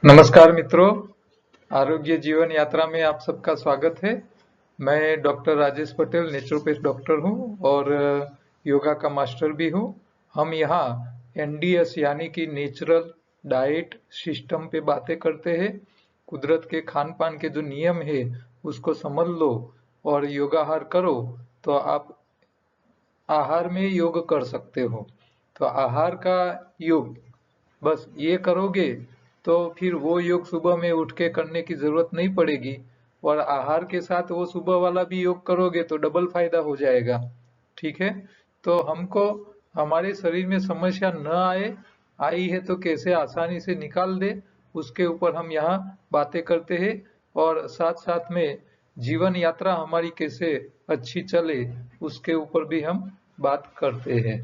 नमस्कार मित्रों, आरोग्य जीवन यात्रा में आप सबका स्वागत है। मैं doctor Rajesh Patel naturopath doctor हूं और योगा का मास्टर भी हूं। हम यहाँ एनडीएस यानी कि नेचुरल डाइट सिस्टम पे बातें करते हैं। कुदरत के खान पान के जो नियम है उसको समझ लो और योगाहार करो तो आप आहार में योग कर सकते हो। तो आहार का योग बस ये करोगे तो फिर वो योग सुबह में उठ के करने की जरूरत नहीं पड़ेगी और आहार के साथ वो सुबह वाला भी योग करोगे तो डबल फायदा हो जाएगा। ठीक है, तो हमको हमारे शरीर में समस्या न आए, आई है तो कैसे आसानी से निकाल दे, उसके ऊपर हम यहाँ बातें करते हैं और साथ साथ में जीवन यात्रा हमारी कैसे अच्छी चले उसके ऊपर भी हम बात करते हैं।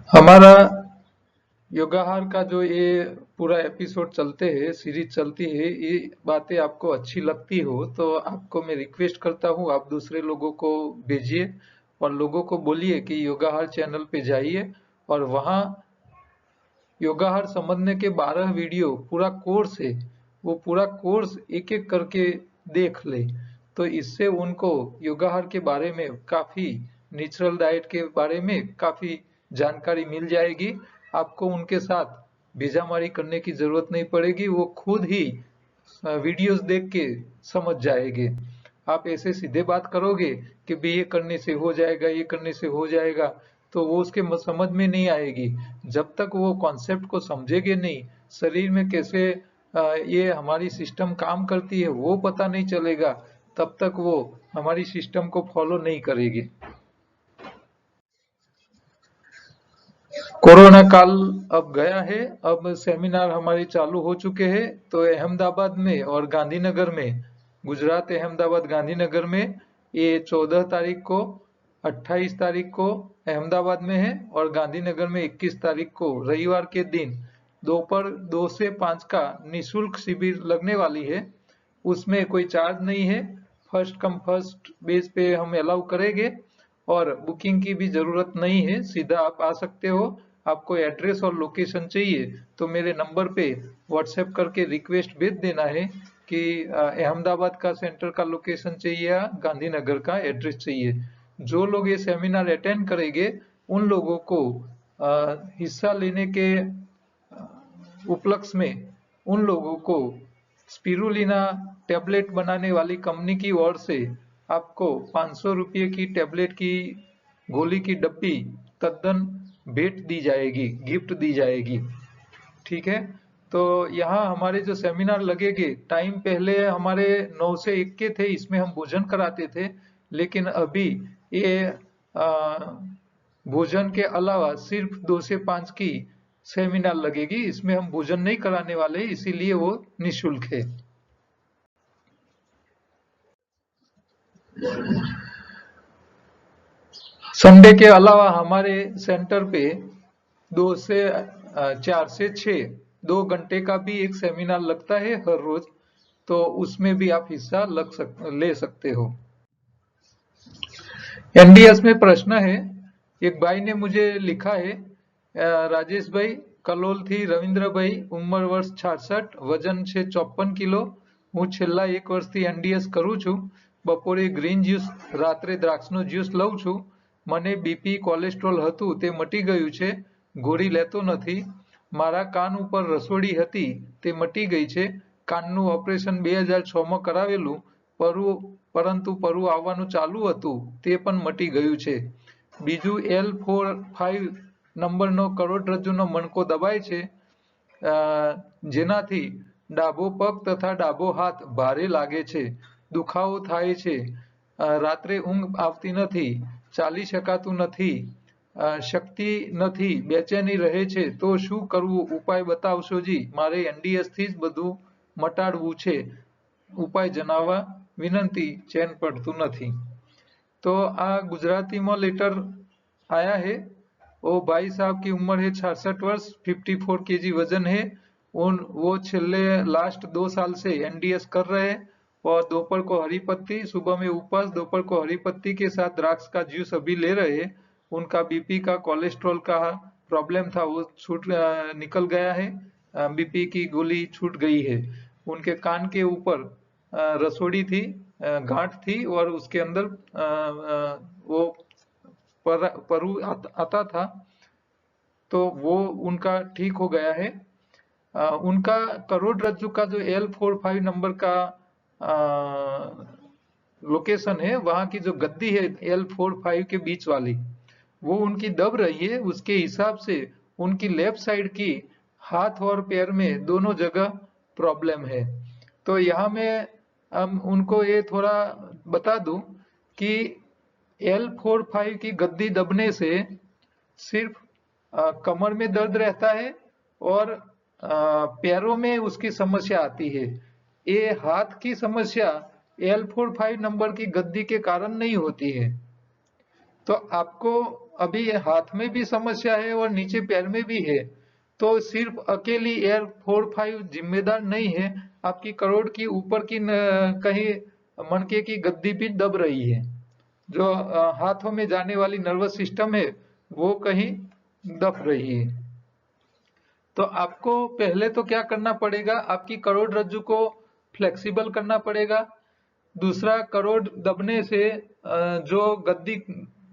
हमारा योगाहार का जो ये पूरा एपिसोड चलते हैं, सीरीज चलती है, ये बातें आपको अच्छी लगती हो तो आपको मैं रिक्वेस्ट करता हूँ आप दूसरे लोगों को भेजिए और लोगों को बोलिए कि योगाहार चैनल पे जाइए और वहाँ योगाहार समझने के 12 वीडियो पूरा कोर्स है, वो पूरा कोर्स एक एक करके देख ले तो इससे उनको योगाहार के बारे में काफी, नेचुरल डाइट के बारे में काफी जानकारी मिल जाएगी। आपको उनके साथ भेजामारी करने की जरूरत नहीं पड़ेगी, वो खुद ही वीडियोस देख के समझ जाएंगे। आप ऐसे सीधे बात करोगे कि भाई ये करने से हो जाएगा, ये करने से हो जाएगा, तो वो उसके समझ में नहीं आएगी। जब तक वो कॉन्सेप्ट को समझेंगे नहीं, शरीर में कैसे ये हमारी सिस्टम काम करती है वो पता नहीं चलेगा, तब तक वो हमारी सिस्टम को फॉलो नहीं करेगी। कोरोना काल अब गया है, अब सेमिनार हमारे चालू हो चुके हैं। तो अहमदाबाद में और गांधीनगर में, गुजरात अहमदाबाद गांधीनगर में ये 14 तारीख को, 28 तारीख को अहमदाबाद में है और गांधीनगर में 21 तारीख को रविवार के दिन दोपहर 2 से 5 का निशुल्क शिविर लगने वाली है। उसमें कोई चार्ज नहीं है, फर्स्ट कम फर्स्ट बेस पे हम अलाउ करेंगे और बुकिंग की भी जरूरत नहीं है, सीधा आप आ सकते हो। आपको एड्रेस और लोकेशन चाहिए तो मेरे नंबर पे व्हाट्सएप करके रिक्वेस्ट भेज देना है कि अहमदाबाद का सेंटर का लोकेशन चाहिए या गांधीनगर का एड्रेस चाहिए। जो लोग ये सेमिनार अटेंड करेंगे उन लोगों को हिस्सा लेने के उपलक्ष्य में उन लोगों को स्पिरुलिना टेबलेट बनाने वाली कंपनी की ओर से आपको 500 रुपये की टेबलेट की गोली की डब्बी तद्दन भेंट दी जाएगी, गिफ्ट दी जाएगी। ठीक है, तो यहाँ हमारे जो सेमिनार लगेंगे, टाइम पहले हमारे 9 से 1 के थे, इसमें हम भोजन कराते थे, लेकिन अभी ये भोजन के अलावा सिर्फ 2 से 5 की सेमिनार लगेगी, इसमें हम भोजन नहीं कराने वाले, इसीलिए वो निःशुल्क है। संडे के अलावा हमारे सेंटर पे 4 से 6 2 घंटे का भी एक सेमिनार लगता है हर रोज, तो उसमें भी आप हिस्सा ले सकते हो। एनडीएस में प्रश्न है, एक भाई ने मुझे लिखा है, राजेश भाई, कलोल थी रविंद्र भाई, उम्र वर्ष 66, वजन છે 54 કિલો, હું છેલ્લા 1 વર્ષથી એનડીએસ કરું છું, બપોરે ગ્રીન જ્યુસ, રાત્રે દ્રાક્ષનો જ્યુસ લઉં છું, મને બીપી કોલેસ્ટ્રોલ હતું તે મટી ગયું છે, ગોળી લેતો નથી, મારા કાન ઉપર રસોડી હતી તે મટી ગઈ છે, કાનનું ઓપરેશન 2006માં કરાવેલું, પરંતુ પરુ આવવાનું ચાલુ હતું તે પણ મટી ગયું છે, બીજું L4-5 નંબરનો કરોડરજ્જુનો મણકો દબાય છે, જેનાથી ડાબો પગ તથા ડાબો હાથ ભારે લાગે છે, દુખાવો થાય છે, રાત્રે ઊંઘ આવતી નથી, ચાલી શકાતું નથી, શક્તિ નથી, બેચેની રહે છે, તો શું કરવું, ઉપાય બતાવશો જી, મારે એનડીએસ થી જ બધું મટાડવું છે, ઉપાય જણાવવા विनंती, चैन पड़तू नहीं। तो आ गुजराती में लेटर आया है, वो भाई साहब की उम्र है 66 वर्ष, 54 केजी वजन है, वो छेल्ले लास्ट 2 साल से एनडीएस कर रहे हैं और दोपहर को हरी पत्ती, सुबह में उपवास, दोपहर को हरी पत्ती के साथ द्राक्ष का जूस अभी ले रहे हैं। उनका बीपी का, कोलेस्ट्रॉल का प्रॉब्लम था वो निकल गया है। बीपी की गोली छूट गई है। उनके कान के ऊपर रसोड़ी थी, गांठ थी, और उसके अंदर वो परु आता था, तो वो उनका ठीक हो गया है। उनका करोड़रज्जु का जो L45 नंबर का लोकेशन है, वहां की जो गद्दी है L45 के बीच वाली, वो उनकी दब रही है। उसके हिसाब से उनकी लेफ्ट साइड की हाथ और पैर में दोनों जगह प्रॉब्लम है। तो यहाँ मैं उनको ये थोड़ा बता दूं कि L45 की गद्दी दबने से सिर्फ कमर में दर्द रहता है और पैरों में उसकी समस्या आती है। ये हाथ की समस्या L45 नंबर की गद्दी के कारण नहीं होती है। तो आपको अभी हाथ में भी समस्या है और नीचे पैर में भी है, तो सिर्फ अकेली L45 जिम्मेदार नहीं है। आपकी करोड़ की ऊपर की कहीं मनके की गद्दी भी दब रही है। जो हाथों में जाने वाली नर्वस सिस्टम है, वो कहीं दब रही है। तो आपको पहले तो क्या करना पड़ेगा, आपकी करोड़रज्जु को फ्लेक्सिबल करना पड़ेगा। दूसरा, करोड़ दबने से जो गद्दी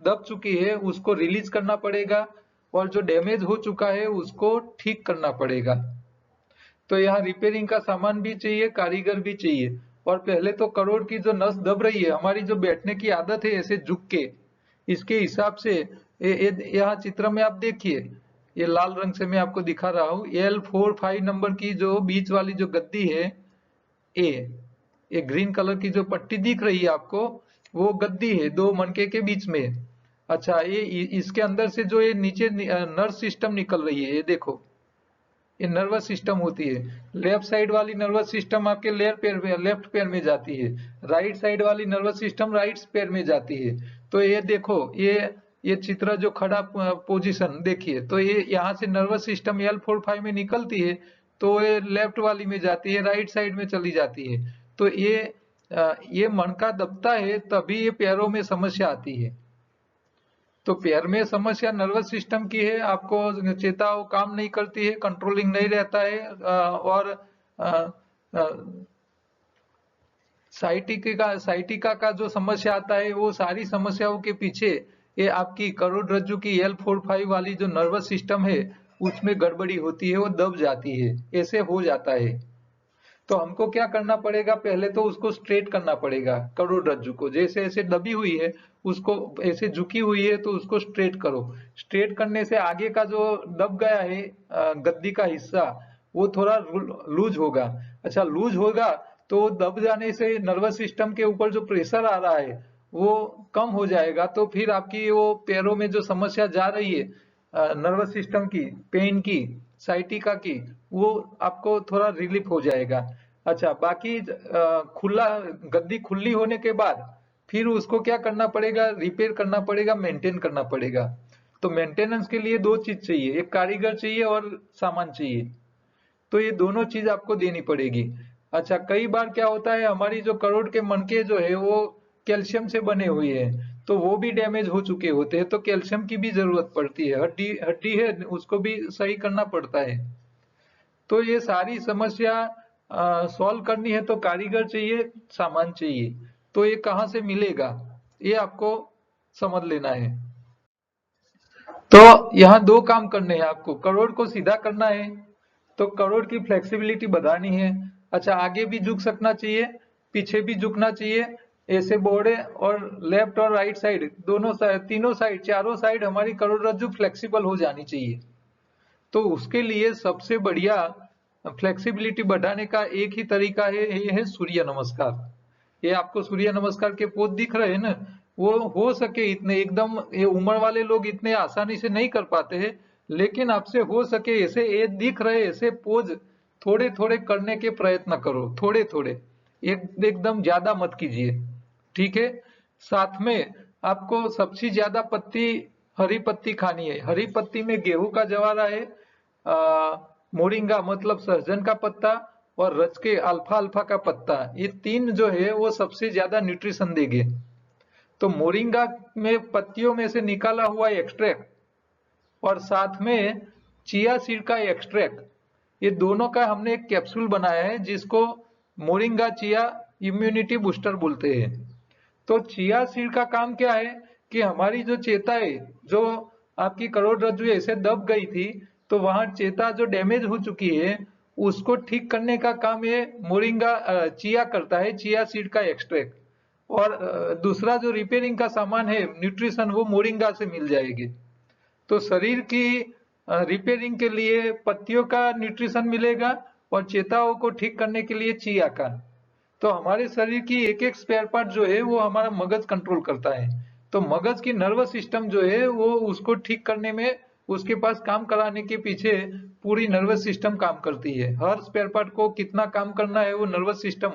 दब चुकी है उसको रिलीज करना पड़ेगा, और जो डैमेज हो चुका है उसको ठीक करना पड़ेगा। तो यहाँ रिपेयरिंग का सामान भी चाहिए, कारीगर भी चाहिए। और पहले तो करोड़ की जो नस दब रही है, हमारी जो बैठने की आदत है ऐसे झुक के, इसके हिसाब से यहाँ चित्र में आप देखिए, ये लाल रंग से मैं आपको दिखा रहा हूँ। L45 नंबर की जो बीच वाली जो गद्दी है, ए ये ग्रीन कलर की जो पट्टी दिख रही है आपको, वो गद्दी है दो मनके के बीच में। अच्छा, ये इसके अंदर से जो ये नीचे नर्व सिस्टम निकल रही है, ये देखो, ये नर्वस सिस्टम होती है। लेफ्ट साइड वाली नर्वस सिस्टम आपके लेफ्ट पैर में जाती है, राइट साइड वाली नर्वस सिस्टम राइट पैर में जाती है। तो ये देखो, ये चित्र जो खड़ा पोजीशन देखिए, तो ये यहाँ से नर्वस सिस्टम L45 में निकलती है, तो ये लेफ्ट वाली में जाती है, राइट साइड में चली जाती है। तो ये मणका दबता है, तभी ये पैरों में समस्या आती है। तो पैर में समस्या नर्वस सिस्टम की है, आपको चेता काम नहीं करती है, कंट्रोलिंग नहीं रहता है, और साइटिका का जो समस्या आता है, वो सारी समस्याओं के पीछे ये आपकी करोड़रज्जु की L45 वाली जो नर्वस सिस्टम है, उसमें गड़बड़ी होती है, वो दब जाती है, ऐसे हो जाता है। तो हमको क्या करना पड़ेगा, पहले तो उसको स्ट्रेट करना पड़ेगा। करोड़रज्जु को जैसे ऐसे दबी हुई है, उसको ऐसे झुकी हुई है, तो उसको स्ट्रेट करो। स्ट्रेट करने से आगे का जो दब गया है गद्दी का हिस्सा, वो थोड़ा लूज होगा। अच्छा, लूज होगा तो दब जाने से नर्वस सिस्टम के ऊपर जो प्रेशर आ रहा है वो कम हो जाएगा। तो फिर आपकी वो पैरों में जो समस्या जा रही है नर्वस सिस्टम की, पेन की, साइटिका की, वो आपको थोड़ा रिलीफ हो जाएगा। अच्छा, बाकी खुला गद्दी खुली होने के बाद फिर उसको क्या करना पड़ेगा, रिपेयर करना पड़ेगा, मेंटेन करना पड़ेगा। तो मेंटेनेंस के लिए दो चीज चाहिए, एक कारीगर चाहिए और सामान चाहिए। तो ये दोनों चीज आपको देनी पड़ेगी। अच्छा, कई बार क्या होता है, हमारी जो करोड़ के मनके जो है वो कैल्शियम से बने हुए हैं, तो वो भी डैमेज हो चुके होते हैं, तो कैल्शियम की भी जरूरत पड़ती है। हड्डी हड्डी है, उसको भी सही करना पड़ता है। तो ये सारी समस्या सॉल्व करनी है तो कारीगर चाहिए, सामान चाहिए। तो ये कहाँ से मिलेगा, ये आपको समझ लेना है। तो यहाँ दो काम करने हैं आपको, करोड़ को सीधा करना है, तो करोड़ की फ्लेक्सिबिलिटी बढ़ानी है। अच्छा, आगे भी झुक सकना चाहिए, पीछे भी झुकना चाहिए, ऐसे बोर्डे, और लेफ्ट और राइट साइड दोनों साइड, तीनों साइड, चारों साइड हमारी करोड़रज्जु फ्लेक्सिबल हो जानी चाहिए। तो उसके लिए सबसे बढ़िया फ्लेक्सिबिलिटी बढ़ाने का एक ही तरीका है, ये है सूर्य नमस्कार। ये आपको सूर्य नमस्कार के पोज दिख रहे हैं ना, वो हो सके इतने एकदम, ये उम्र वाले लोग इतने आसानी से नहीं कर पाते हैं, लेकिन आपसे हो सके ऐसे ये दिख रहे ऐसे पोज थोड़े थोड़े करने के प्रयत्न करो, थोड़े थोड़े, एकदम ज्यादा मत कीजिए, ठीक है। साथ में आपको सबसे ज्यादा पत्ती, हरी पत्ती खानी है। हरी पत्ती में गेहूं का जवारा है, मोरिंगा मतलब सहजन का पत्ता, और रच के अल्फा अल्फा का पत्ता, ये तीन जो है वो सबसे ज्यादा न्यूट्रिशन देंगे। तो मोरिंगा में पत्तियों में से निकाला हुआ एक्सट्रैक्ट और साथ में चिया सीड का एक्सट्रैक्ट, ये दोनों का हमने एक कैप्सूल बनाया है जिसको मोरिंगा चिया इम्यूनिटी बूस्टर बोलते हैं। तो चिया सीड का काम क्या है कि हमारी जो चेता है, जो आपकी करोड़रज्जु ऐसे दब गई थी, तो वहां चेता जो डैमेज हो चुकी है उसको ठीक करने का काम ये मोरिंगा चिया करता है, चिया सीड का एक्सट्रैक्ट। और दूसरा जो रिपेयरिंग का सामान है, न्यूट्रिशन, वो मोरिंगा से मिल जाएगी। तो शरीर की रिपेयरिंग के लिए पत्तियों का न्यूट्रिशन मिलेगा और चेताओं को ठीक करने के लिए चिया का। तो हमारे शरीर की एक एक स्पेयर पार्ट जो है वो हमारा मगज कंट्रोल करता है। तो मगज की नर्वस सिस्टम जो है वो उसको ठीक करने में, उसके पास काम कराने के पीछे पूरी नर्वस सिस्टम काम करती है। हर स्पेयर पार्ट को कितना काम करना है वो नर्वस सिस्टम,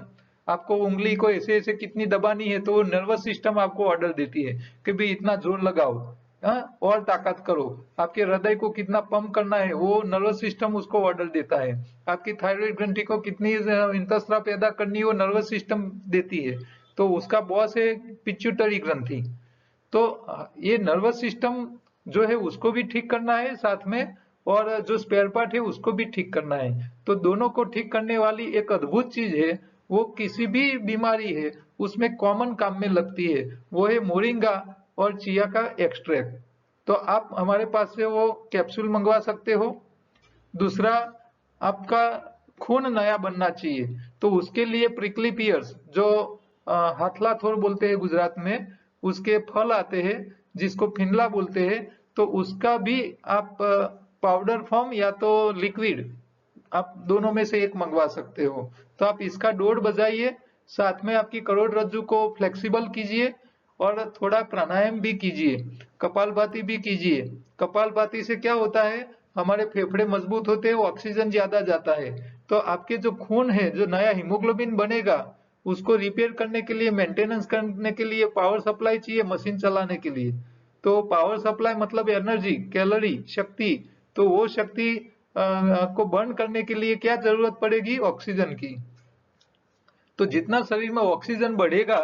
आपको उंगली को ऐसे ऐसे कितनी दबानी है तो वो नर्वस सिस्टम आपको ऑर्डर देती है कि भाई इतना जोर लगाओ, हाँ, और ताकत करो। आपके हृदय को कितना पंप करना है वो नर्वस सिस्टम उसको ऑर्डर देता है। आपकी थायराइड ग्रंथि को कितनी इंतस्राव पैदा करनी है वो नर्वस सिस्टम देती है। तो उसका बॉस है पिट्यूटरी ग्रंथि। तो ये नर्वस सिस्टम जो है उसको भी ठीक करना है साथ में, और जो स्पेयर पार्ट है उसको भी ठीक करना है। तो दोनों को ठीक करने वाली एक अद्भुत चीज है, वो किसी भी बीमारी है उसमें कॉमन काम में लगती है, वो है मोरिंगा और चिया का एक्सट्रैक्ट। तो आप हमारे पास से वो कैप्सूल मंगवा सकते हो। दूसरा, आपका खून नया बनना चाहिए, तो उसके लिए प्रिकली पियर्स, जो हाथलाथोर बोलते हैं गुजरात में, उसके फल आते हैं जिसको फिनला बोलते हैं, तो उसका भी आप पाउडर फॉर्म या तो लिक्विड, आप दोनों में से एक मंगवा सकते हो। तो आप इसका डोज बजाइए, साथ में आपकी करोड़रज्जु को फ्लेक्सिबल कीजिए और थोड़ा प्राणायाम भी कीजिए, कपालभाति भी कीजिए। कपालभाति से क्या होता है, हमारे फेफड़े मजबूत होते हैं, ऑक्सीजन ज्यादा जाता है। तो आपके जो खून है, जो नया हीमोग्लोबिन बनेगा, उसको रिपेयर करने के लिए, मेंटेनेंस करने के लिए पावर सप्लाई चाहिए, मशीन चलाने के लिए। तो पावर सप्लाई मतलब एनर्जी, कैलोरी, शक्ति। तो वो शक्ति को बर्न करने के लिए क्या जरूरत पड़ेगी, ऑक्सीजन की। तो जितना शरीर में ऑक्सीजन बढ़ेगा,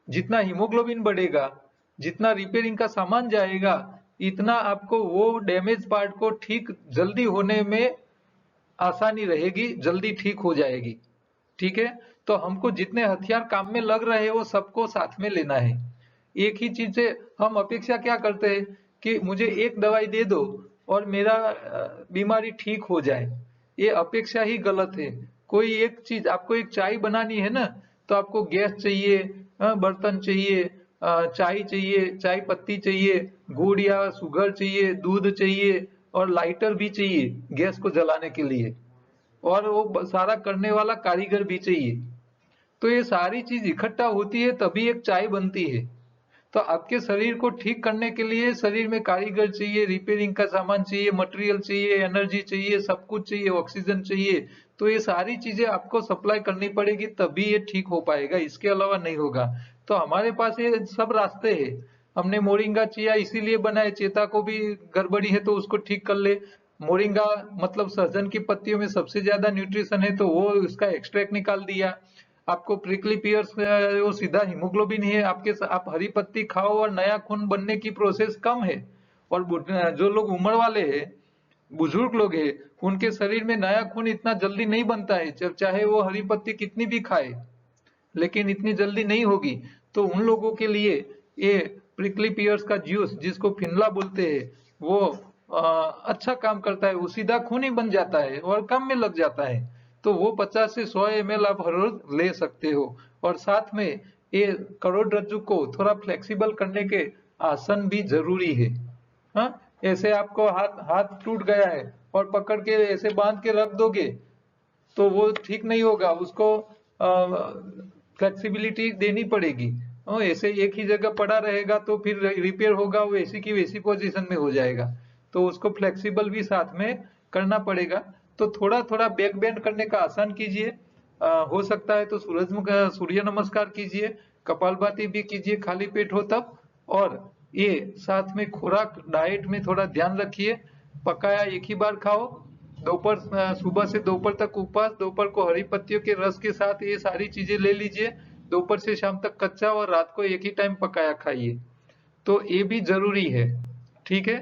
जितना हीमोग्लोबिन बढ़ेगा, जितना रिपेयरिंग का सामान जाएगा, इतना आपको वो डैमेज पार्ट को ठीक जल्दी होने में आसानी रहेगी, जल्दी ठीक हो जाएगी। ठीक है, तो हमको जितने हथियार काम में लग रहे हैं वो सबको साथ में लेना है। एक ही चीज से हम अपेक्षा क्या करते हैं कि मुझे एक दवाई दे दो और मेरा बीमारी ठीक हो जाए, ये अपेक्षा ही गलत है। कोई एक चीज, आपको एक चाय बनानी है ना, तो आपको गैस चाहिए, बर्तन चाहिए, चाय चाहिए, चाय पत्ती चाहिए, गुड़ या शुगर चाहिए, दूध चाहिए, और लाइटर भी चाहिए गैस को जलाने के लिए, और वो सारा करने वाला कारीगर भी चाहिए। तो ये सारी चीज इकट्ठा होती है तभी एक चाय बनती है। तो आपके शरीर को ठीक करने के लिए शरीर में कारीगर चाहिए, रिपेयरिंग का सामान चाहिए, मटेरियल चाहिए, एनर्जी चाहिए, सब कुछ चाहिए, ऑक्सीजन चाहिए। तो ये सारी चीजें आपको सप्लाई करनी पड़ेगी तभी ये ठीक हो पाएगा, इसके अलावा नहीं होगा। तो हमारे पास ये सब रास्ते हैं। हमने मोरिंगा चिया इसीलिए बनाए, चेता को भी गड़बड़ी है तो उसको ठीक कर ले। मोरिंगा मतलब सहजन की पत्तियों में सबसे ज्यादा न्यूट्रिशन है, तो वो उसका एक्सट्रैक्ट निकाल दिया। आपको प्रिकली पियर्स, वो सीधा हीमोग्लोबिन है आपके, आप हरी पत्ती खाओ और नया खून बनने की प्रोसेस कम है। और जो लोग उम्र वाले हैं, बुजुर्ग लोग हैं, उनके शरीर में नया खून इतना जल्दी नहीं बनता है, चाहे वो हरी पत्ती कितनी भी खाए, लेकिन इतनी जल्दी नहीं होगी। तो उन लोगों के लिए ये प्रिकली पियर्स का जूस, जिसको फिनला बोलते हैं, वो अच्छा काम करता है, वो सीधा खून ही बन जाता है और काम में लग जाता है। तो वो 50 से 100 ml आप हर रोज ले सकते हो। और साथ में ये करोड़रज्जु को थोड़ा फ्लेक्सिबल करने के आसन भी जरूरी है। हाँ, ऐसे आपको हाथ हाथ टूट गया है और पकड़ के ऐसे बांध के रख दोगे तो वो ठीक नहीं होगा, उसको फ्लेक्सिबिलिटी देनी पड़ेगी। ऐसे एक ही जगह पड़ा रहेगा तो फिर रिपेयर होगा, वो ऐसी की वैसी पोजीशन में हो जाएगा। तो उसको फ्लेक्सिबल भी साथ में करना पड़ेगा। तो थोड़ा थोड़ा बैक बेंड करने का आसान कीजिए, हो सकता है तो सूर्य नमस्कार कीजिए, कपालभाति भी कीजिए खाली पेट हो तब। और ये साथ में खुराक, डाइट में थोड़ा ध्यान रखिए, पकाया एक ही बार खाओ, दोपहर, सुबह से दोपहर तक उपवास, दोपहर को हरी पत्तियों के रस के साथ ये सारी चीजें ले लीजिए, दोपहर से शाम तक कच्चा, और रात को एक ही टाइम पकाया खाइए। तो ये भी जरूरी है। ठीक है,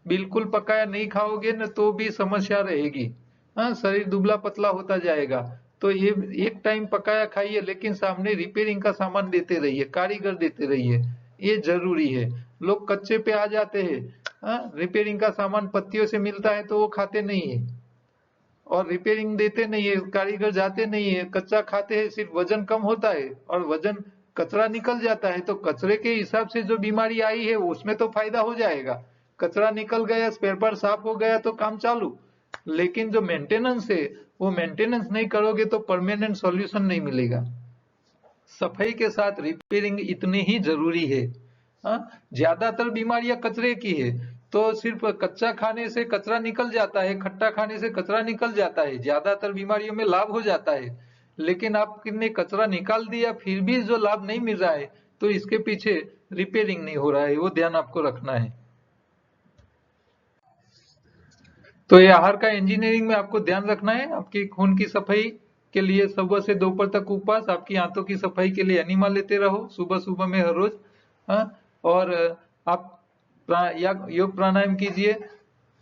बिल्कुल पकाया नहीं खाओगे न तो भी समस्या रहेगी। हाँ, शरीर दुबला पतला होता जाएगा। तो ये एक टाइम पकाया खाइए, लेकिन सामने रिपेयरिंग का सामान देते रहिए, कारीगर देते रहिए, ये जरूरी है। लोग कच्चे पे आ जाते हैं। हाँ, रिपेयरिंग का सामान पत्तियों से मिलता है तो वो खाते नहीं है, और रिपेयरिंग देते नहीं है, कारीगर जाते नहीं है, कच्चा खाते हैं, सिर्फ वजन कम होता है और वजन कचरा निकल जाता है। तो कचरे के हिसाब से जो बीमारी आई है उसमें तो फायदा हो जाएगा, कचरा निकल गया, स्पेयर पार्ट साफ हो गया तो काम चालू। लेकिन जो मेंटेनेंस है, वो मेंटेनेंस नहीं करोगे तो परमानेंट सॉल्यूशन नहीं मिलेगा। सफाई के साथ रिपेयरिंग इतनी ही जरूरी है। हाँ, ज्यादातर बीमारियां कचरे की है। तो सिर्फ कच्चा खाने से कचरा निकल जाता है, खट्टा खाने से कचरा निकल जाता है, ज्यादातर बीमारियों में लाभ हो जाता है। लेकिन आपने कचरा निकाल दिया फिर भी जो लाभ नहीं मिल रहा है, तो इसके पीछे रिपेयरिंग नहीं हो रहा है, वो ध्यान आपको रखना है। तो ये आहार का इंजीनियरिंग में आपको ध्यान रखना है। आपकी खून की सफाई के लिए सुबह से दोपहर तक उपवास, आपकी आंतों की सफाई के लिए एनिमा लेते रहो सुबह सुबह में हर रोज। हाँ, और आप योग प्राणायाम कीजिए,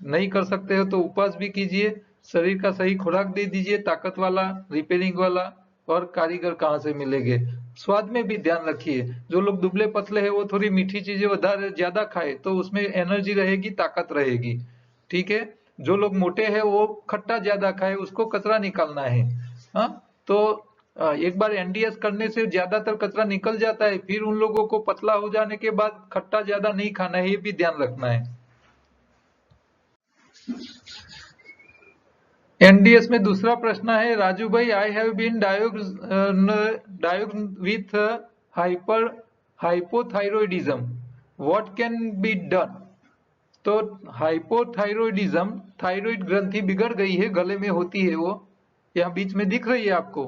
नहीं कर सकते हो तो उपवास भी कीजिए। शरीर का सही खुराक दे दीजिए, ताकत वाला, रिपेयरिंग वाला। और कारीगर कहाँ से मिलेंगे। स्वाद में भी ध्यान रखिए, जो लोग दुबले पतले हैं वो थोड़ी मीठी चीजें ज्यादा खाए तो उसमें एनर्जी रहेगी, ताकत रहेगी। ठीक है। जो लोग मोटे हैं वो खट्टा ज्यादा खाए, उसको कचरा निकालना है। हाँ, तो एक बार एनडीएस करने से ज्यादातर कचरा निकल जाता है, फिर उन लोगों को पतला हो जाने के बाद खट्टा ज्यादा नहीं खाना है, ये भी ध्यान रखना है। एनडीएस में दूसरा प्रश्न है, राजू भाई, I have been diagnosed with hyper hypothyroidism, what can be done. तो हाइपोथायरॉयडिज्म, थायराइड ग्रंथि बिगड़ गई है, गले में होती है वो, यहाँ बीच में दिख रही है आपको,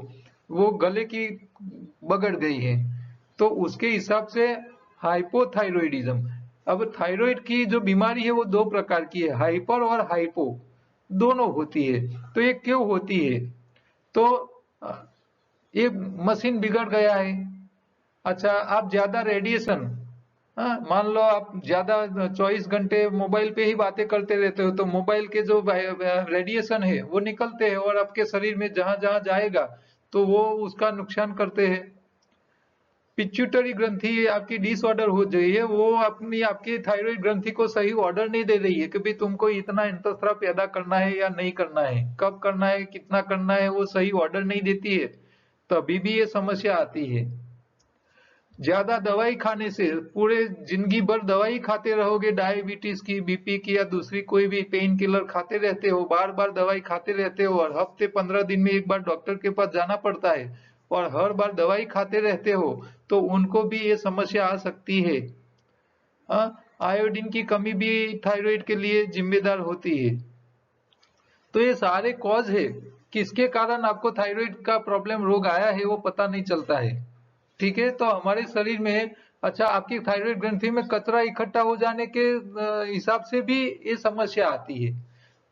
वो गले की बगड़ गई है। तो उसके हिसाब से हाइपोथायरॉयडिज्म। अब थायराइड की जो बीमारी है वो दो प्रकार की है, हाइपर और हाइपो, दोनों होती है। तो ये क्यों होती है। तो अ, ये मशीन बिगड़ गया है। अच्छा, आप ज्यादा रेडिएशन, हाँ, मान लो आप ज्यादा 24 घंटे मोबाइल पे ही बातें करते रहते हो, तो मोबाइल के जो रेडिएशन है वो निकलते हैं और आपके शरीर में जहां जहां जाएगा तो वो उसका नुकसान करते हैं। पिट्यूटरी ग्रंथि आपकी डिसऑर्डर हो गई है, वो अपनी आपकी थायराइड ग्रंथि को सही ऑर्डर नहीं दे रही है कि भाई तुमको इतना इंतस्राव पैदा करना है या नहीं करना है, कब करना है, कितना करना है, वो सही ऑर्डर नहीं देती है। तभी भी ये समस्या आती है। ज्यादा दवाई खाने से, पूरे जिंदगी भर दवाई खाते रहोगे, डायबिटीज की, बीपी की या दूसरी कोई भी पेन किलर खाते रहते हो, बार बार दवाई खाते रहते हो, और हफ्ते 15 दिन में एक बार डॉक्टर के पास जाना पड़ता है, और हर बार दवाई खाते रहते हो, तो उनको भी ये समस्या आ सकती है। आयोडीन की कमी भी थायराइड के लिए जिम्मेदार होती है। तो ये सारे कॉज है, किसके कारण आपको थायराइड का प्रॉब्लम रोग आया है वो पता नहीं चलता है। ठीक है, तो हमारे शरीर में, अच्छा, आपकी थायराइड ग्रंथि में कचरा इकट्ठा हो जाने के हिसाब से भी ये समस्या आती है।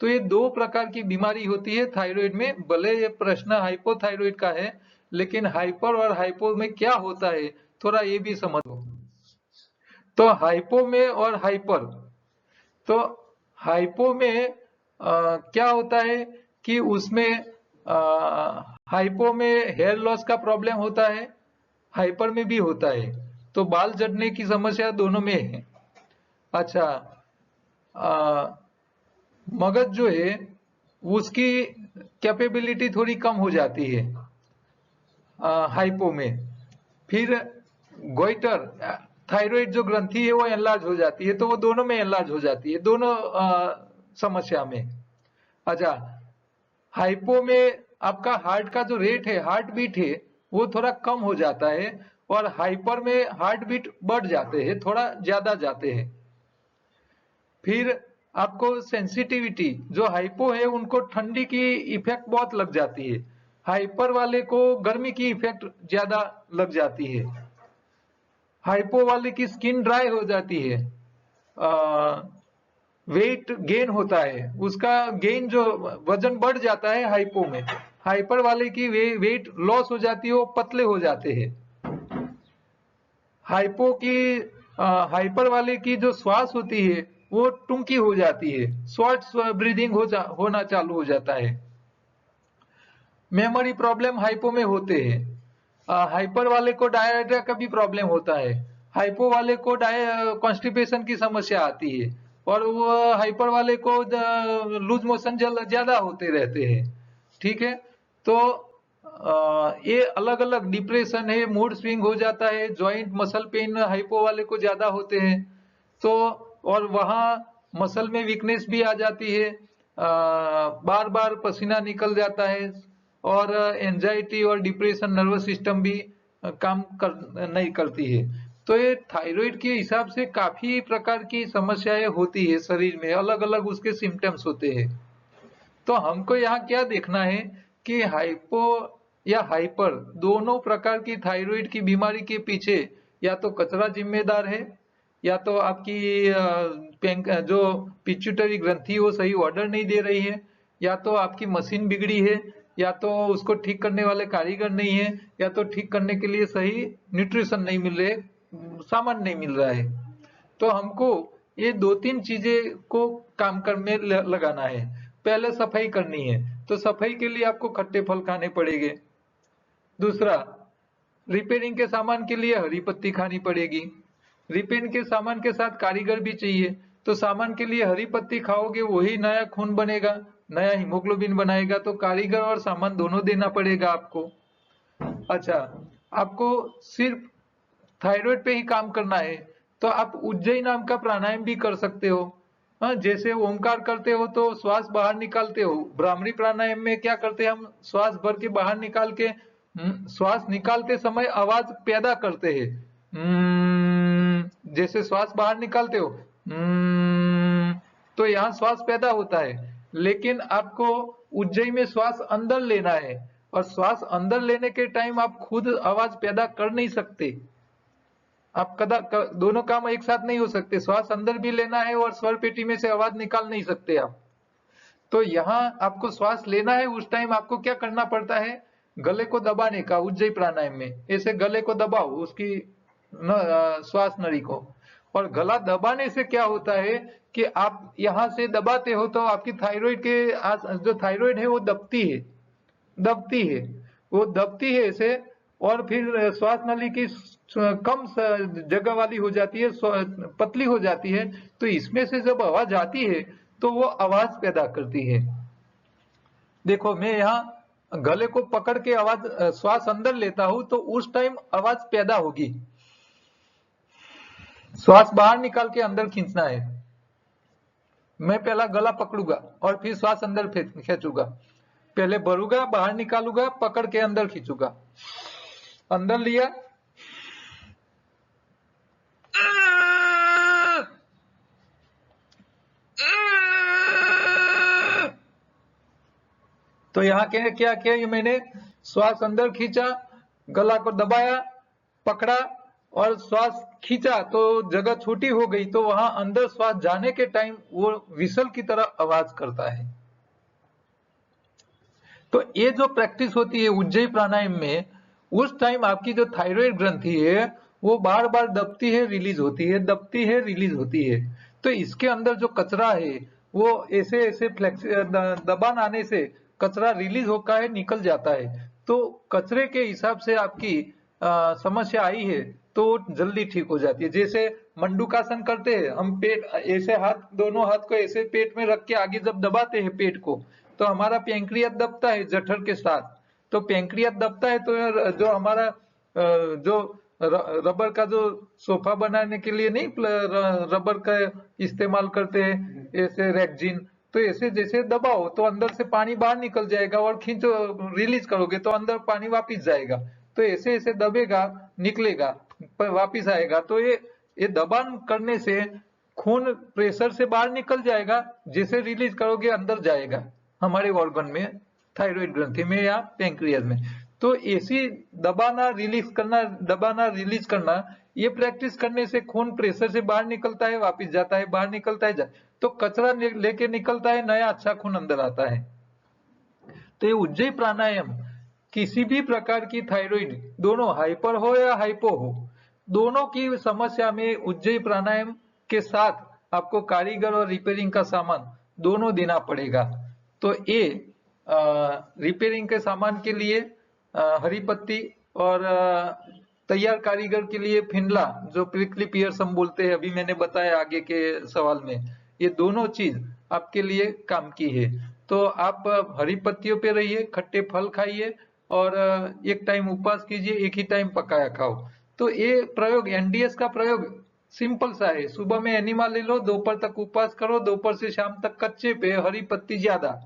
तो ये दो प्रकार की बीमारी होती है थायराइड में। भले ये प्रश्न हाइपोथायराइड का है, लेकिन हाइपर और हाइपो में क्या होता है थोड़ा ये भी समझो। तो हाइपो में और हाइपर, तो हाइपो में क्या होता है कि उसमें हाइपो में हेयर लॉस का प्रॉब्लम होता है, हाइपर में भी होता है। तो बाल झड़ने की समस्या दोनों में है। अच्छा, आ, मगज जो है उसकी कैपेबिलिटी थोड़ी कम हो जाती है हाइपो में। फिर गोइटर, थायराइड जो ग्रंथि है वो एनलार्ज हो जाती है, तो वो दोनों में एनलार्ज हो जाती है, दोनों समस्या में। अच्छा, हाइपो में आपका हार्ट का जो रेट है, हार्ट बीट है, वो थोड़ा कम हो जाता है, और हाइपर में हार्ट बीट बढ़ जाते हैं, थोड़ा ज्यादा जाते हैं। फिर आपको सेंसिटिविटी, जो हाइपो है उनको ठंडी की इफेक्ट बहुत लग जाती है, हाइपर वाले को गर्मी की इफेक्ट ज्यादा लग जाती है। हाइपो वाले की स्किन ड्राई हो जाती है, वेट गेन होता है, उसका गेन जो वजन बढ़ जाता है हाइपो में। हाइपर वाले की वेट लॉस हो जाती है, वो पतले हो जाते हैं। हाइपो की हाइपर वाले की जो श्वास होती है वो टुंकी हो जाती है, शॉर्ट ब्रीदिंग होना चालू हो जाता है। मेमोरी प्रॉब्लम हाइपो में होते हैं। हाइपर वाले को डायरिया का भी प्रॉब्लम होता है, हाइपो वाले को कॉन्स्टिपेशन की समस्या आती है, और वो हाइपर वाले को लूज मोशन ज्यादा होते रहते हैं। ठीक है, तो ये अलग अलग डिप्रेशन है, मूड स्विंग हो जाता है, जॉइंट मसल पेन हाइपो वाले को ज्यादा होते हैं। तो और वहाँ मसल में वीकनेस भी आ जाती है, बार बार पसीना निकल जाता है, और एंजाइटी और डिप्रेशन नर्वस सिस्टम भी काम नहीं करती है। तो ये थायराइड के हिसाब से काफी प्रकार की समस्याएं होती है शरीर में, अलग अलग उसके सिम्टम्स होते हैं। तो हमको यहाँ क्या देखना है कि हाइपो या हाइपर दोनों प्रकार की थायराइड की बीमारी के पीछे या तो कचरा जिम्मेदार है, या तो आपकी जो पिट्यूटरी ग्रंथि वो सही ऑर्डर नहीं दे रही है, या तो आपकी मशीन बिगड़ी है, या तो उसको ठीक करने वाले कारीगर नहीं है, या तो ठीक करने के लिए सही न्यूट्रिशन नहीं मिल रहे, सामान नहीं मिल रहा है। तो हमको ये दो तीन चीजें को काम करने लगाना है। पहले सफाई करनी है, तो सफाई के लिए आपको खट्टे फल खाने पड़ेंगे। दूसरा, रिपेयरिंग के सामान के लिए हरी पत्ती खानी पड़ेगी। रिपेयरिंग के सामान के साथ कारीगर भी चाहिए, तो सामान के लिए हरी पत्ती खाओगे वही नया खून बनेगा, नया हीमोग्लोबिन बनाएगा, तो कारीगर और सामान दोनों देना पड़ेगा आपको। अच्छा, आपको सिर्फ थायराइड पे ही काम करना है, तो आप उज्जयी नाम का प्राणायाम भी कर सकते हो। हाँ, जैसे ओंकार करते हो तो श्वास बाहर निकालते हो, भ्रामरी प्राणायाम में क्या करते हैं, हम श्वास भर के बाहर निकाल के श्वास निकालते समय आवाज पैदा करते हैं। जैसे श्वास बाहर निकालते हो तो यहाँ श्वास पैदा होता है, लेकिन आपको उज्जयी में श्वास अंदर लेना है, और श्वास अंदर लेने के टाइम आप खुद आवाज पैदा कर नहीं सकते। आप दोनों काम एक साथ नहीं हो सकते, श्वास अंदर भी लेना है और स्वर पेटी में से आवाज निकाल नहीं सकते आप। तो यहाँ आपको श्वास लेना है, उस टाइम आपको क्या करना पड़ता है, गले को दबाने का। उज्जयी प्राणायाम में ऐसे गले को दबाओ, उसकी श्वास नली को, और गला दबाने से क्या होता है कि आप यहाँ से दबाते हो तो आपकी थायराइड के जो थायराइड है वो दबती है ऐसे, और फिर श्वास नली की कम जगह वाली हो जाती है, पतली हो जाती है, तो इसमें से जब आवाज आती है तो वो आवाज पैदा करती है। देखो, मैं यहाँ गले को पकड़ के आवाज श्वास अंदर लेता हूं तो उस टाइम आवाज पैदा होगी। श्वास बाहर निकाल के अंदर खींचना है। मैं पहला गला पकड़ूंगा और फिर श्वास अंदर खींचूंगा, पहले भरूंगा, बाहर निकालूंगा, पकड़ के अंदर खींचूंगा। अंदर लिया, तो यहाँ क्या किया, ये मैंने श्वास अंदर खींचा, गला को दबाया, पकड़ा और श्वास खींचा, तो जगह छोटी हो गई, तो वहां अंदर श्वास जाने के टाइम वो विसल की तरह आवाज करता है। तो ये जो प्रैक्टिस होती है उज्जयी प्राणायाम में, उस टाइम आपकी जो थायराइड ग्रंथि है वो बार बार दबती है, रिलीज होती है, दबती है, रिलीज होती है। तो इसके अंदर जो कचरा है वो ऐसे ऐसे दबान आने से कचरा रिलीज होकर है, निकल जाता है। तो कचरे के हिसाब से आपकी समस्या आई है तो जल्दी ठीक हो जाती है। जैसे मंडूकासन करते हैं हम, पेट ऐसे हाथ, दोनों हाथ को ऐसे पेट में रख के आगे जब दबाते हैं पेट को, तो हमारा पैंक्रियास दबता है जठर के साथ। तो पैंक्रियास दबता है तो जो हमारा जो रबर का जो सोफा बनाने के लिए नहीं रबर का इस्तेमाल करते हैं, ऐसे रेक्जिन, तो ऐसे जैसे दबाओ तो अंदर से पानी बाहर निकल जाएगा, और खींचो रिलीज करोगे तो अंदर पानी वापिस जाएगा। तो ऐसे ऐसे दबेगा, निकलेगा, वापिस आएगा। तो ये दबान करने से खून प्रेशर से बाहर निकल जाएगा, जैसे रिलीज करोगे अंदर जाएगा हमारे ऑर्गन में, थायराइड ग्रंथि में या पैंक्रियास में। तो ऐसी दबाना रिलीज करना, ये प्रैक्टिस करने से खून प्रेशर से बाहर निकलता है, वापिस जाता है, बाहर निकलता है, तो कचरा लेके निकलता है, नया अच्छा खून अंदर आता है। तो ये उज्जयी प्राणायाम किसी भी प्रकार की थायराइड, दोनों हाइपर हो या हाइपो हो, दोनों की समस्या में उज्जयी प्राणायाम के साथ आपको कारीगर और रिपेयरिंग का सामान दोनों देना पड़ेगा। तो ये रिपेयरिंग के सामान के लिए हरी पत्ती और तैयार कारीगर के लिए फिनला, जो प्रिकली पियर्स हम बोलते हैं, अभी मैंने बताया आगे के सवाल में, ये दोनों चीज आपके लिए काम की है। तो आप हरी पत्तियों पे रहिए, खट्टे फल खाइए और एक टाइम उपवास कीजिए, एक ही टाइम पकाया खाओ। तो ये प्रयोग, एनडीएस का प्रयोग सिंपल सा है। सुबह में एनिमा ले लो, दोपहर तक उपवास करो, दोपहर से शाम तक कच्चे पे हरी पत्ती ज्यादा,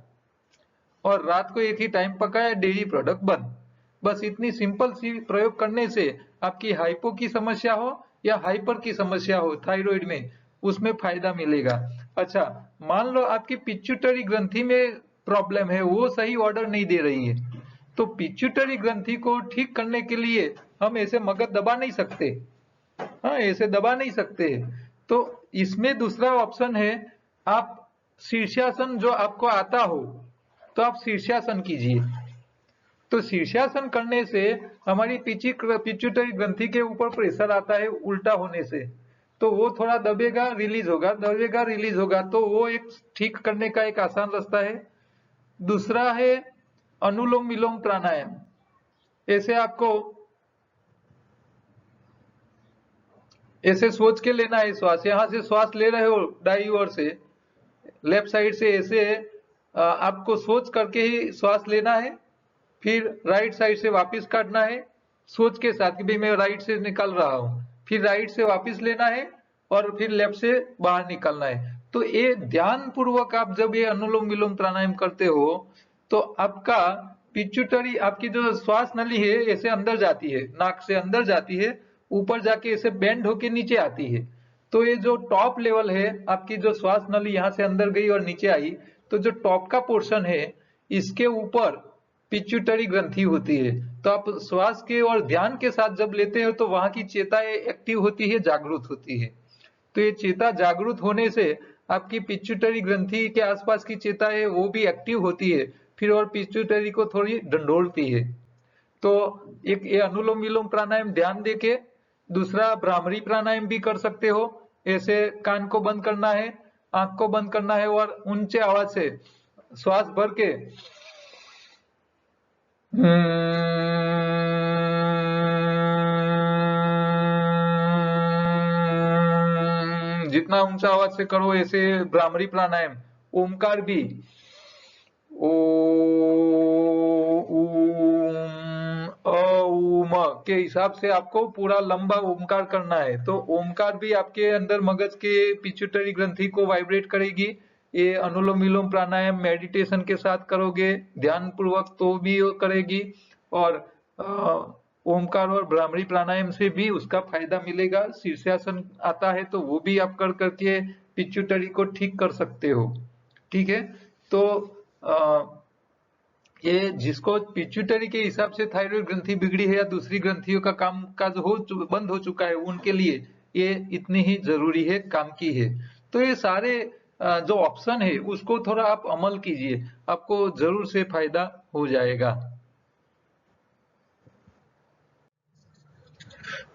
और रात को एक ही टाइम पकाया, डेयरी प्रोडक्ट बंद। बस इतनी सिंपल सी प्रयोग करने से आपकी हाइपो की समस्या हो या हाइपर की समस्या हो थायराइड में, उसमें फायदा मिलेगा। अच्छा, मान लो आपकी पिट्यूटरी ग्रंथि में प्रॉब्लम है, वो सही ऑर्डर नहीं दे रही है, तो पिट्यूटरी ग्रंथि को ठीक करने के लिए हम ऐसे मगज दबा नहीं सकते। हाँ, ऐसे दबा नहीं सकते। तो इसमें दूसरा ऑप्शन है, आप शीर्षासन जो आपको आता हो तो आप शीर्षासन कीजिए। तो शीर्षासन करने से हमारी पिट्यूटरी ग्रंथि के ऊपर प्रेशर आता है उल्टा होने से, तो वो थोड़ा दबेगा रिलीज होगा, दबेगा रिलीज होगा, तो वो एक ठीक करने का एक आसान रास्ता है। दूसरा है अनुलोम विलोम प्राणायाम। ऐसे आपको ऐसे सोच के लेना है श्वास, यहां से श्वास ले रहे हो दाई ओर से, लेफ्ट साइड से ऐसे आपको सोच करके ही श्वास लेना है, फिर राइट साइड से वापस काटना है सोच के साथ कि भाई मैं राइट से निकल रहा हूं, फिर राइट से वापस लेना है और फिर लेफ्ट से बाहर निकलना है। तो ये ध्यान पूर्वक आप जब ये अनुलोम विलोम प्राणायाम करते हो तो आपका पिट्यूटरी, आपकी जो श्वास नली है ऐसे अंदर जाती है, नाक से अंदर जाती है, ऊपर जाके ऐसे बेंड होके नीचे आती है। तो ये जो टॉप लेवल है, आपकी जो श्वास नली यहाँ से अंदर गई और नीचे आई, तो जो टॉप का पोर्शन है इसके ऊपर पिट्यूटरी ग्रंथि होती है। तो आप श्वास के और ध्यान के साथ जब लेते हो तो वहां की चेताएं एक्टिव होती है, जागरूक होती है। तो ये चेता जागरूक होने से आपकी पिट्यूटरी ग्रंथि के आसपास की चेताएं वो भी एक्टिव होती है, फिर और पिट्यूटरी को थोड़ी डंडोलती है। तो एक ये अनुलोम विलोम प्राणायाम ध्यान देके, दूसरा भ्रामरी प्राणायाम भी कर सकते हो। ऐसे कान को बंद करना है, आंख को बंद करना है और ऊंचे आवाज से श्वास भर के जितना ऊंचा आवाज से करो ऐसे भ्रामरी प्राणायाम। ओमकार भी ओ उम के हिसाब से आपको पूरा लंबा ओमकार करना है। तो ओमकार भी आपके अंदर मगज के पिट्यूटरी ग्रंथि को वाइब्रेट करेगी। ये अनुलोम विलोम प्राणायाम मेडिटेशन के साथ करोगे ध्यान पूर्वक तो भी करेगी, और ओमकार और भ्रामरी प्राणायाम से भी उसका फायदा मिलेगा। शीर्षासन आता है तो वो भी आप कर करके पिट्यूटरी को ठीक कर सकते हो। ठीक है, तो ये जिसको पिट्यूटरी के हिसाब से थायराइड ग्रंथि बिगड़ी है या दूसरी ग्रंथियों का काम काज बंद हो चुका है, उनके लिए ये इतनी ही जरूरी है, काम की है। तो ये सारे जो ऑप्शन है उसको थोड़ा आप अमल कीजिए, आपको जरूर से फायदा हो जाएगा।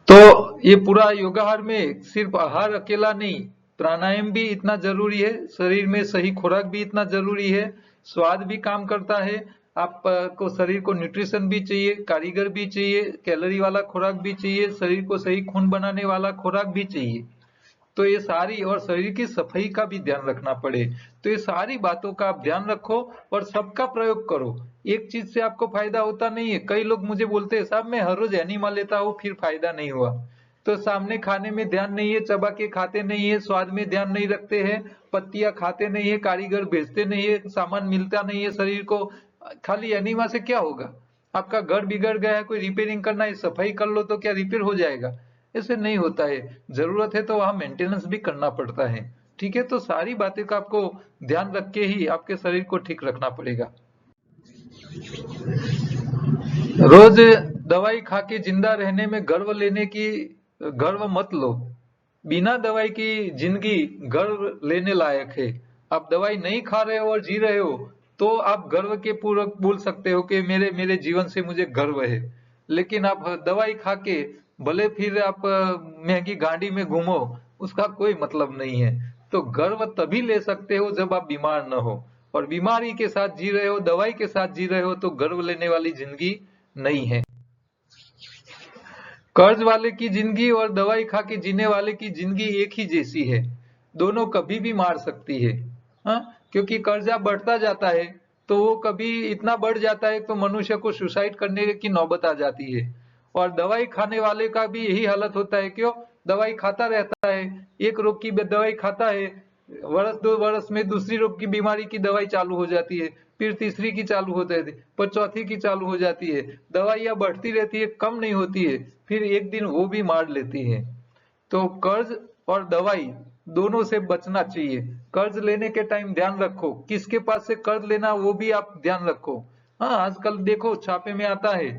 तो ये पूरा योगाहार में सिर्फ आहार अकेला नहीं, प्राणायाम भी इतना जरूरी है, शरीर में सही खुराक भी इतना जरूरी है, स्वाद भी काम करता है, आपको शरीर को न्यूट्रिशन भी चाहिए, कारीगर भी चाहिए, कैलोरी वाला खुराक भी चाहिए, शरीर को सही खून बनाने वाला खुराक भी चाहिए। तो ये सारी, और शरीर की सफाई का भी ध्यान रखना पड़े। तो ये सारी बातों का आप ध्यान रखो और सबका प्रयोग करो। एक चीज से आपको फायदा होता नहीं है। कई लोग मुझे बोलते हैं साहब मैं हर रोज एनिमा लेता हूँ फिर फायदा नहीं हुआ। तो सामने खाने में ध्यान नहीं है, चबा के खाते नहीं है, स्वाद में ध्यान नहीं रखते हैं, पत्तियां खाते नहीं है, कारीगर भेजते नहीं है, सामान मिलता नहीं है शरीर को, खाली एनिमा से क्या होगा? आपका घर बिगड़ गया है, कोई रिपेयरिंग करना है, सफाई कर लो तो क्या रिपेयर हो जाएगा? ऐसे नहीं होता है, जरूरत है तो वहां मेंटेनेंस भी करना पड़ता है। ठीक है, तो सारी बातें का आपको ध्यान रख के ही आपके शरीर को ठीक रखना पड़ेगा। रोज दवाई खा के जिंदा रहने में गर्व लेने की गर्व मत लो। बिना दवाई की जिंदगी गर्व लेने लायक है। आप दवाई नहीं खा रहे हो और जी रहे हो तो आप गर्व के पूर्वक बोल सकते हो कि मेरे मेरे जीवन से मुझे गर्व है। लेकिन आप दवाई खा के भले फिर आप महंगी गाड़ी में घूमो, उसका कोई मतलब नहीं है। तो गर्व तभी ले सकते हो जब आप बीमार न हो, और बीमारी के साथ जी रहे हो, दवाई के साथ जी रहे हो, तो गर्व लेने वाली जिंदगी नहीं है। कर्ज वाले की जिंदगी और दवाई खा के जीने वाले की जिंदगी एक ही जैसी है, दोनों कभी भी मार सकती है। हाँ, क्योंकि कर्जा बढ़ता जाता है तो वो कभी इतना बढ़ जाता है तो मनुष्य को सुसाइड करने की नौबत आ जाती है। और दवाई खाने वाले का भी यही हालत होता है, क्यों? दवाई खाता रहता है, एक रोग की दवाई खाता है, वर्ष 2 वर्ष में दूसरी रोग की बीमारी की दवाई चालू हो जाती है, फिर तीसरी की चालू हो जाती है, पर चौथी की चालू हो जाती है, दवाइयां बढ़ती रहती है, कम नहीं होती है, फिर एक दिन वो भी मार लेती है। तो कर्ज और दवाई दोनों से बचना चाहिए। कर्ज लेने के टाइम ध्यान रखो किसके पास से कर्ज लेना, वो भी आप ध्यान रखो। हाँ, आजकल देखो छापे में आता है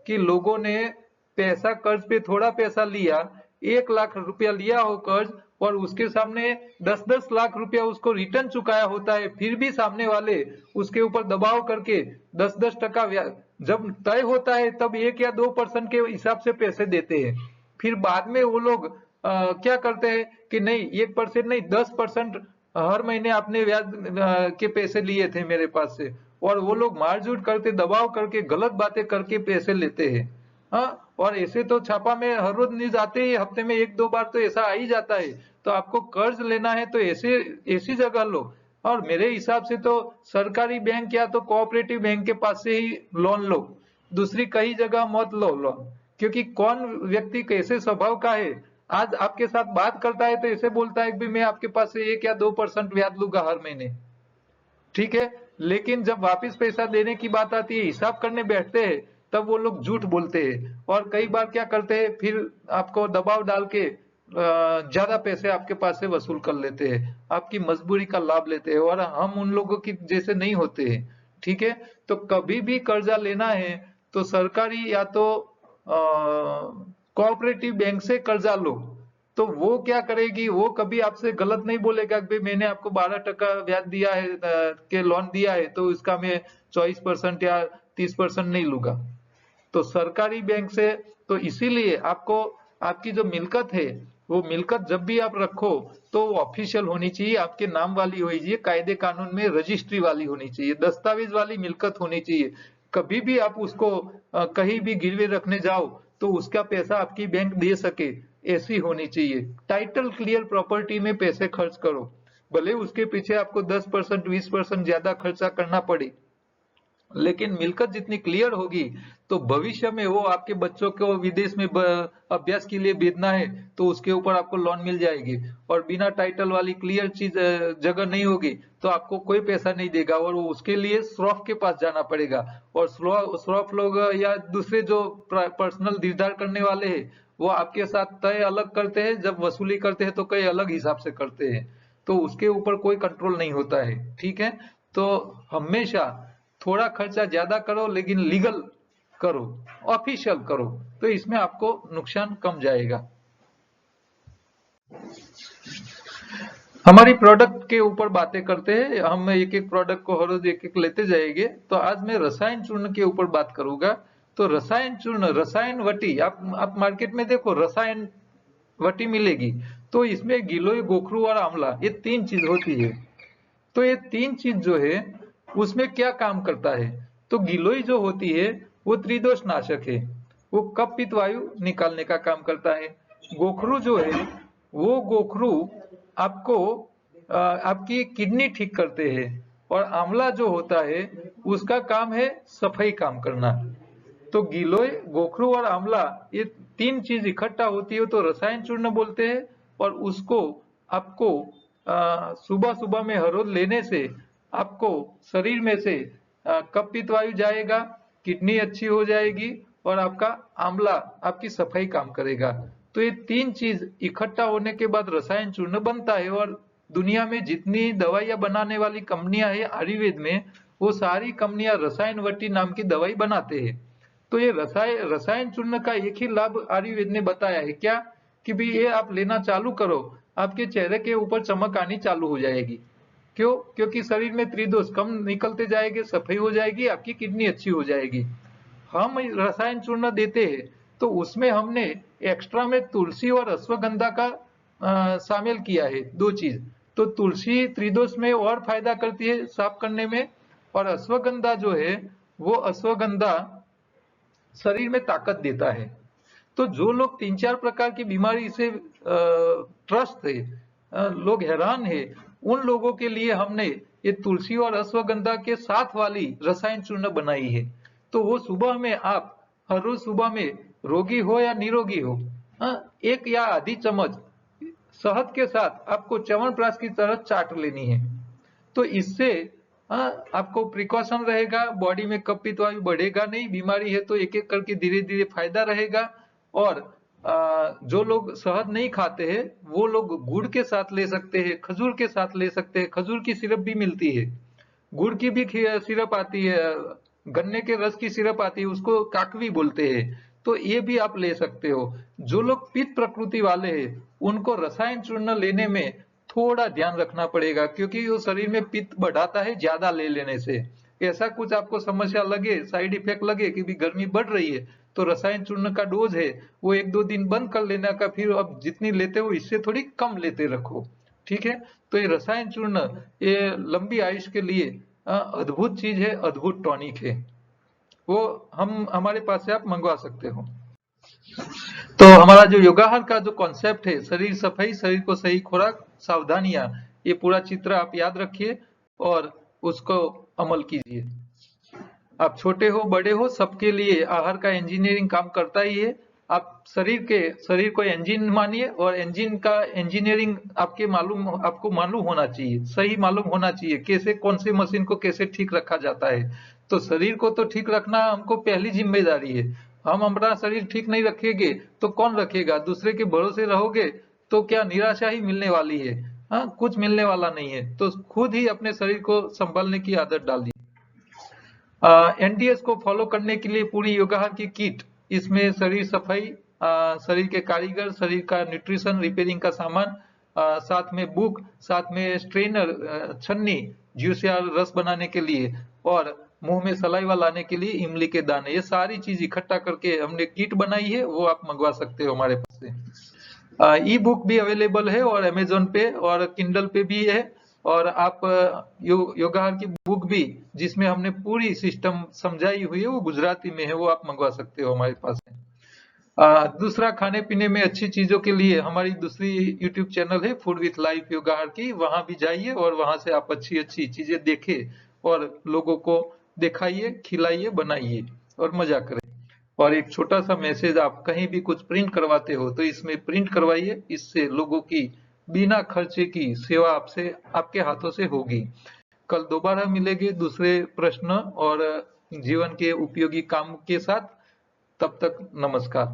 कि लोगों ने पैसा कर्ज पे थोड़ा पैसा लिया, 1 लाख रुपया लिया हो कर्ज, और उसके सामने 10-10 लाख रुपया उसको रिटर्न चुकाया होता है, फिर भी सामने वाले उसके ऊपर दबाव करके 10-10 टका ब्याज जब तय होता है तब 1 या 2% के हिसाब से पैसे देते हैं। फिर बाद में वो लोग क्या करते हैं कि नहीं 1% नहीं 10% हर महीने आपने ब्याज के पैसे लिए थे मेरे पास से, और वो लोग मारझूट करके दबाव करके गलत बातें करके पैसे लेते हैं। हाँ, और ऐसे तो छापा में हर रोज न्यूज आते ही, हफ्ते में 1-2 बार तो ऐसा आ ही जाता है। तो आपको कर्ज लेना है तो ऐसे ऐसी जगह लो, और मेरे हिसाब से तो सरकारी बैंक या तो कोऑपरेटिव बैंक के पास से ही लोन लो, दूसरी कई जगह मत लो लोन। क्योंकि कौन व्यक्ति कैसे स्वभाव का है, आज आपके साथ बात करता है तो ऐसे बोलता है कि मैं आपके पास से 1 या 2% ब्याज लूंगा हर महीने, ठीक है, लेकिन जब वापस पैसा देने की बात आती है, हिसाब करने बैठते हैं, तब वो लोग झूठ बोलते हैं, और कई बार क्या करते हैं फिर आपको दबाव डाल के ज्यादा पैसे आपके पास से वसूल कर लेते हैं, आपकी मजबूरी का लाभ लेते हैं, और हम उन लोगों की जैसे नहीं होते हैं। ठीक है, तो कभी भी कर्जा लेना है तो सरकारी या तो कोऑपरेटिव बैंक से कर्जा लो, तो वो क्या करेगी, वो कभी आपसे गलत नहीं बोलेगा कि मैंने आपको 12 टका ब्याज दिया है के लोन दिया है तो इसका मैं 24% या 30% नहीं लूंगा। तो सरकारी बैंक से, तो इसीलिए आपको आपकी जो मिल्कत है वो मिल्कत जब भी आप रखो तो वो ऑफिशियल होनी चाहिए, आपके नाम वाली होनी चाहिए, कायदे कानून में रजिस्ट्री वाली होनी चाहिए, दस्तावेज वाली मिल्कत होनी चाहिए। कभी भी आप उसको कहीं भी गिरवे रखने जाओ तो उसका पैसा आपकी बैंक दे सके, ऐसी होनी चाहिए। टाइटल क्लियर प्रॉपर्टी में पैसे खर्च करो, भले उसके पीछे आपको 10% 20% ज्यादा खर्चा करना पड़े, लेकिन मिल्कत जितनी क्लियर होगी तो भविष्य में वो आपके बच्चों को विदेश में अभ्यास के लिए भेजना है तो उसके ऊपर आपको लोन मिल जाएगी। और बिना टाइटल वाली क्लियर चीज जगह नहीं होगी तो आपको कोई पैसा नहीं देगा, और वो उसके लिए श्रॉफ के पास जाना पड़ेगा, और श्रॉफ लोग या दूसरे जो पर्सनल दीदार करने वाले हैं वो आपके साथ तय अलग करते हैं, जब वसूली करते हैं तो कई अलग हिसाब से करते हैं, तो उसके ऊपर कोई कंट्रोल नहीं होता है। ठीक है, तो हमेशा थोड़ा खर्चा ज्यादा करो लेकिन लीगल करो, ऑफिशियल करो, तो इसमें आपको नुकसान कम जाएगा। हमारी प्रोडक्ट के ऊपर बातें करते हैं, हम एक एक प्रोडक्ट को हर रोज एक एक लेते जाएंगे। तो आज मैं रसायन चूर्ण के ऊपर बात करूंगा। तो रसायन चूर्ण, रसायन वटी, आप मार्केट में देखो रसायन वटी मिलेगी, तो इसमें गिलोय, गोखरू और आंवला, ये 3 चीज होती है। तो ये 3 चीज जो है उसमें क्या काम करता है, तो गिलोय जो होती है वो त्रिदोष नाशक है, वो कफ पित्त वायु निकालने का काम करता है। गोखरू जो है वो गोखरू आपको आपकी किडनी ठीक करते हैं, और आंवला जो होता है उसका काम है सफाई काम करना। तो गिलोय, गोखरू और आंवला, ये 3 चीज इकट्ठा होती है तो रसायन चूर्ण बोलते हैं। और उसको आपको सुबह सुबह में हर रोज लेने से आपको शरीर में से कफ पित्त वायु जाएगा, किडनी अच्छी हो जाएगी, और आपका आंवला आपकी सफाई काम करेगा। तो ये 3 चीज इकट्ठा होने के बाद रसायन चूर्ण बनता है। और दुनिया में जितनी दवाइयां बनाने वाली कंपनियां हैं आयुर्वेद में, वो सारी कंपनियां रसायन वटी नाम की दवाई बनाते हैं। तो ये रसायन चूर्ण का एक ही लाभ आयुर्वेद ने बताया है, क्या? कि भाई ये आप लेना चालू करो, आपके चेहरे के ऊपर चमक आनी चालू हो जाएगी। क्यों? क्योंकि शरीर में त्रिदोष कम निकलते जाएंगे, सफाई हो जाएगी, आपकी किडनी अच्छी हो जाएगी। हम रसायन चूर्ण देते हैं तो उसमें हमने एक्स्ट्रा में तुलसी और अश्वगंधा का शामिल किया है, 2 चीज। तो तुलसी त्रिदोष में और फायदा करती है साफ करने में, और अश्वगंधा जो है वो अश्वगंधा शरीर में ताकत देता है। तो जो लोग 3-4 प्रकार की बीमारी से त्रस्त है, लोग हैरान है, उन लोगों के लिए हमने ये तुलसी और अश्वगंधा के साथ वाली रसायन चूर्ण बनाई है। तो वो सुबह में आप हर रोज सुबह में रोगी हो या निरोगी हो, 1 या आधी चम्मच शहद के साथ आपको च्यवनप्राश की तरह चाट लेनी है। तो इससे आपको प्रिकॉशन रहेगा, बॉडी में कफ पित्त वायु बढ़ेगा नहीं, बीमारी है तो एक एक करके धीरे धीरे फायदा रहेगा। और जो लोग शहद नहीं खाते हैं वो लोग गुड़ के साथ ले सकते हैं, खजूर के साथ ले सकते हैं, खजूर की सिरप भी मिलती है, गुड़ की भी सिरप आती है, गन्ने के रस की सिरप आती है, उसको काकवी बोलते हैं, तो ये भी आप ले सकते हो। जो लोग पित्त प्रकृति वाले हैं उनको रसायन चूर्ण लेने में थोड़ा ध्यान रखना पड़ेगा, क्योंकि वो शरीर में पित्त बढ़ाता है ज्यादा ले लेने से। ऐसा कुछ आपको समस्या लगे, साइड इफेक्ट लगे कि भी गर्मी बढ़ रही है, तो रसायन चूर्ण का डोज है वो 1-2 दिन बंद कर लेना का, फिर अब जितनी लेते हो इससे थोड़ी कम लेते रखो, ठीक है। तो ये रसायन चूर्ण ये लंबी आयुष के लिए अद्भुत चीज है, अद्भुत टॉनिक है, वो हम हमारे पास से आप मंगवा सकते हो। तो हमारा जो योगाहार का जो कॉन्सेप्ट है, शरीर सफाई, शरीर को सही खुराक, सावधानियां, ये पूरा चित्र आप याद रखिए और उसको अमल कीजिए। आप छोटे हो बड़े हो सबके लिए आहार का इंजीनियरिंग काम करता ही है। आप शरीर को इंजन मानिए, और इंजन का इंजीनियरिंग आपको मालूम होना चाहिए, सही मालूम होना चाहिए कैसे कौन से मशीन को कैसे ठीक रखा जाता है। तो शरीर को तो ठीक रखना हमको पहली जिम्मेदारी है। हम अपना शरीर ठीक नहीं रखेंगे तो कौन रखेगा? दूसरे के भरोसे रहोगे तो क्या निराशा ही मिलने वाली है, हाँ कुछ मिलने वाला नहीं है। तो खुद ही अपने शरीर को संभालने की आदत डालिए। एनडीएस को फॉलो करने के लिए पूरी योगाहार की किट, इसमें शरीर सफाई, शरीर के कारीगर, शरीर का न्यूट्रिशन रिपेयरिंग का सामान, साथ में बुक, साथ में स्ट्रेनर, छन्नी जूस या रस बनाने के लिए, और मुंह में सलाइवा लाने के लिए इमली के दाने, ये सारी चीज इकट्ठा करके हमने किट बनाई है, वो आप मंगवा सकते हो हमारे पास से। ई बुक भी अवेलेबल है और अमेजोन पे और किंडल पे भी है। और आप योगाहार की बुक भी जिसमें हमने पूरी सिस्टम समझाई हुई है वो गुजराती में है, वो आप मंगवा सकते हो हमारे पास है। दूसरा, खाने पीने में अच्छी चीजों के लिए हमारी दूसरी यूट्यूब चैनल है फूड विथ लाइफ योगाहार की, वहां भी जाइए और वहां से आप अच्छी अच्छी चीजें देखें और लोगों को दिखाइए, खिलाइए, बनाइए और मजा करें। और एक छोटा सा मैसेज, आप कहीं भी कुछ प्रिंट करवाते हो तो इसमें प्रिंट करवाइए, इससे लोगों की बिना खर्चे की सेवा आपसे आपके हाथों से होगी। कल दोबारा मिलेंगे दूसरे प्रश्न और जीवन के उपयोगी काम के साथ। तब तक नमस्कार।